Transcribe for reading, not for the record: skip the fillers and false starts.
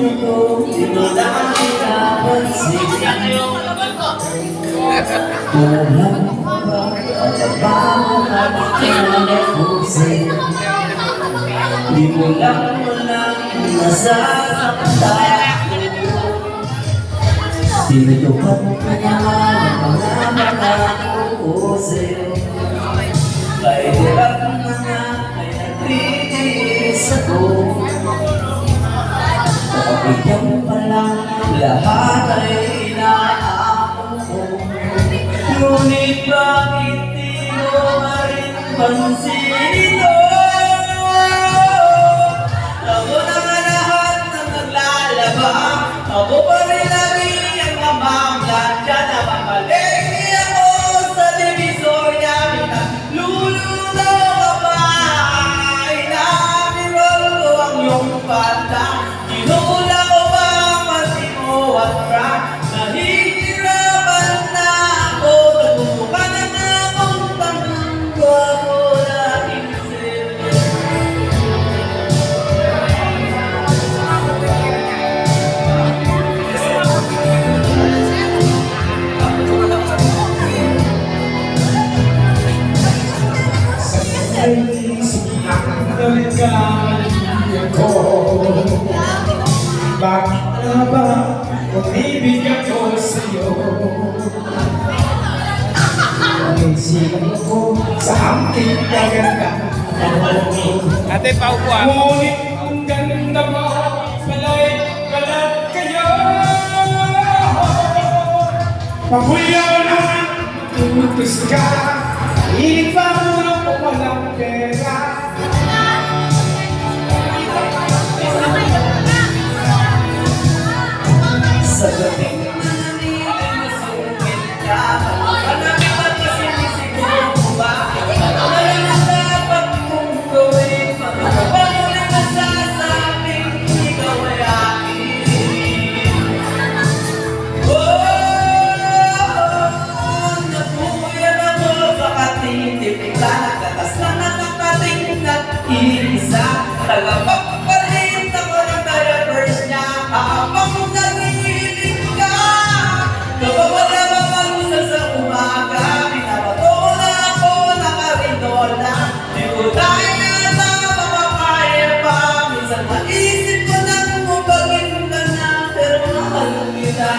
ito, di mo na pinapansin. Kulang pa ba ang trabaho at kinakusin? Di mo lang nasasaktan. Tinutupad mo naman ang mga pangako. Kaya hirap na nga ay nagtitiis ako. Kapagyan pa lang lahat ay inaako ko. Ngunit bakit di mo marin pansin ito? Ako na nga lahat ng naglalaba, ako pa rin ang mamamla. Diyan na mamalengke ako sa divisoria. Lululaw ka ba? Inamirol ko ang iyong pata. Kinula ko ba ang pansin mo at crack? Nahihirapan na ako. Nagbubuka na nga akong pangko ako na isip. Ay, sinakalikan ko. Bakit na ba umibig ako sa'yo? Naisipan ko sa aking kaganda. Ate, paupuan. Ngunit ang ganda mo pala'y kalat kayo. Pahuyaw naman, tutos ka. Ipamuro ko walang pera. Sa gabing mananili mo sungkit ka. Hanapin at masinisiguro mo ba? Ano na dapat kong gawin? Paano rin masasabing ikaw ay akin? Napuyan ako sa katitip ka. Nagkatas na nakakating nag-iisa. Tagapagpalit ako ng diapers niya. Habang nangihilig ka. Kapag wala bang malusal sa umaga, pinabato na ako nakarinola. Di ko dahil na makakaya pa. Minsan naisip ko nang mubagin ka na, pero mahal kita.